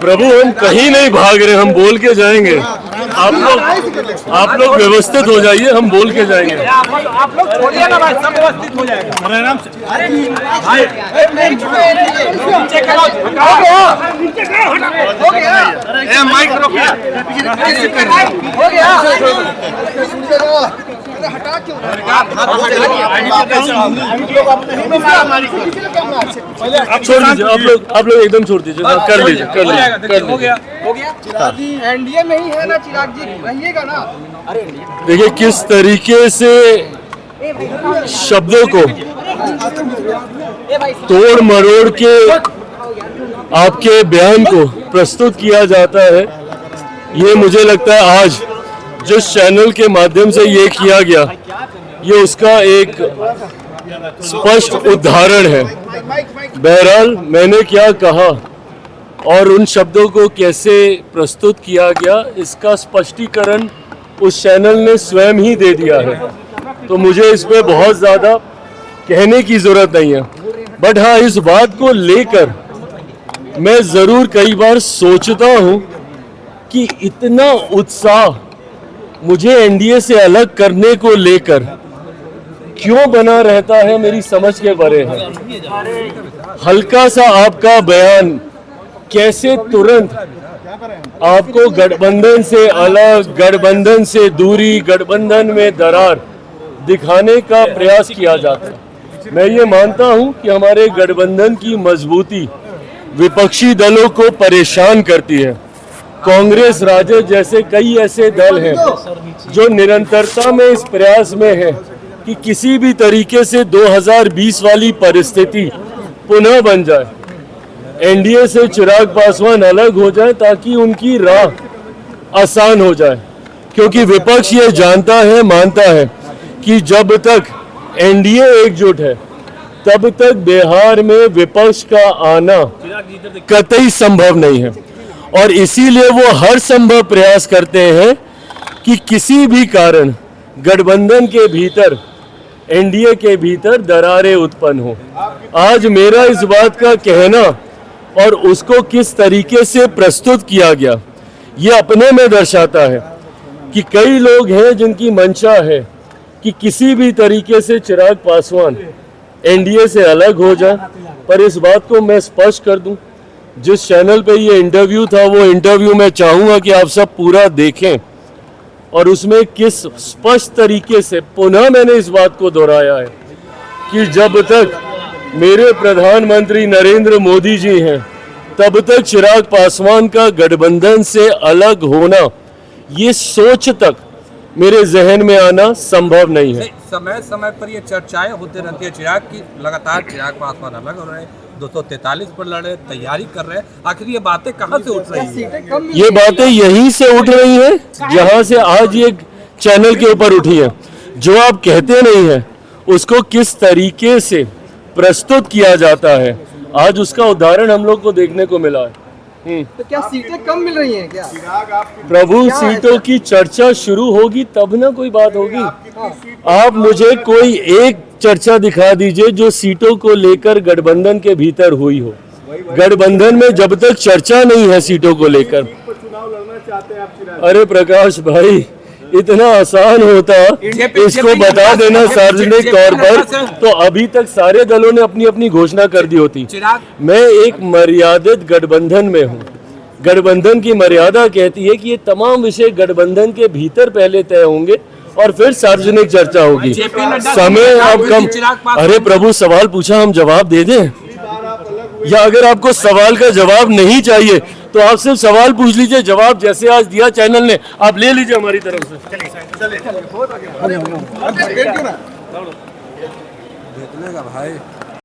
प्रभु हम कहीं नहीं भाग रहे, हम बोल के जाएंगे। आप लोग व्यवस्थित हो जाइए, हम बोल के जाएंगे। आप लोग छोड़िए ना भाई, सब व्यवस्थित हो जाएगा। आराम से भाई, माइक रोकिए, हो गया। हटा क्यों? छोड़ दीजिए, आप लोग एकदम छोड़ दीजिए, कर लीजिए, हो गया। एनडीए में ही है ना चिराग जी, रहिएगा ना। देखिए किस तरीके से शब्दों को तोड़ मरोड़ के आपके बयान को प्रस्तुत किया जाता है। ये मुझे लगता है आज जिस चैनल के माध्यम से ये किया गया, ये उसका एक स्पष्ट उदाहरण है। बहरहाल मैंने क्या कहा और उन शब्दों को कैसे प्रस्तुत किया गया, इसका स्पष्टीकरण उस चैनल ने स्वयं ही दे दिया है, तो मुझे इस पे बहुत ज़्यादा कहने की ज़रूरत नहीं है। बट हाँ, इस बात को लेकर मैं ज़रूर कई बार सोचता हूँ कि इतना उत्साह मुझे एनडीए से अलग करने को लेकर क्यों बना रहता है, मेरी समझ के परे है। हल्का सा आपका बयान कैसे तुरंत आपको गठबंधन से अलग, गठबंधन से दूरी, गठबंधन में दरार दिखाने का प्रयास किया जाता है। मैं ये मानता हूं कि हमारे गठबंधन की मजबूती विपक्षी दलों को परेशान करती है। कांग्रेस, राजद जैसे कई ऐसे दल हैं जो निरंतरता में इस प्रयास में है कि किसी भी तरीके से 2020 वाली परिस्थिति पुनः बन जाए, एनडीए से चिराग पासवान अलग हो जाए ताकि उनकी राह आसान हो जाए। क्योंकि विपक्ष ये जानता है, मानता है कि जब तक एनडीए एकजुट है तब तक बिहार में विपक्ष का आना कतई संभव नहीं है, और इसीलिए वो हर संभव प्रयास करते हैं कि किसी भी कारण गठबंधन के भीतर, एनडीए के भीतर दरारें उत्पन्न हो। आज मेरा इस बात का कहना और उसको किस तरीके से प्रस्तुत किया गया, ये अपने में दर्शाता है कि कई लोग हैं जिनकी मंशा है कि किसी भी तरीके से चिराग पासवान एनडीए से अलग हो जाए। पर इस बात को मैं स्पष्ट कर दूं, जिस चैनल पे ये इंटरव्यू था, वो इंटरव्यू मैं चाहूँगा कि आप सब पूरा देखें, और उसमें किस स्पष्ट तरीके से पुनः मैंने इस बात को दोहराया है कि जब तक मेरे प्रधानमंत्री नरेंद्र मोदी जी हैं तब तक चिराग पासवान का गठबंधन से अलग होना, ये सोच तक मेरे जहन में आना संभव नहीं है। समय समय पर ये चर्चाएं होते रहती है चिराग की, लगातार चिराग पासवान अलग हो रहे हैं, 243 पर लड़े, तैयारी कर रहे हैं। आखिर ये बातें कहाँ से उठ रही हैं? ये बातें यहीं से उठ रही हैं जहाँ से आज ये चैनल के ऊपर उठी है। जो आप कहते नहीं है उसको किस तरीके से प्रस्तुत किया जाता है, आज उसका उदाहरण हम लोग को देखने को मिला है। तो क्या सीटें कम मिल रही हैं क्या? प्रभु, सीटों की चर्चा शुरू होगी तब ना कोई बात होगी। आप मुझे कोई एक चर्चा दिखा दीजिए जो सीटों को लेकर गठबंधन के भीतर हुई हो। गठबंधन में जब तक चर्चा नहीं है सीटों को लेकर, अरे प्रकाश भाई, इतना आसान होता इसको बता देना सार्वजनिक तौर पर, तो अभी तक सारे दलों ने अपनी अपनी घोषणा कर दी होती। मैं एक मर्यादित गठबंधन में हूँ। गठबंधन की मर्यादा कहती है कि ये तमाम विषय गठबंधन के भीतर पहले तय होंगे और फिर सार्वजनिक चर्चा होगी। समय अब कम। अरे प्रभु, सवाल पूछा, हम जवाब दे दें, या अगर आपको सवाल का जवाब नहीं चाहिए तो आप सिर्फ सवाल पूछ लीजिए, जवाब जैसे आज दिया चैनल ने आप ले लीजिए हमारी तरफ से। देखने का भाई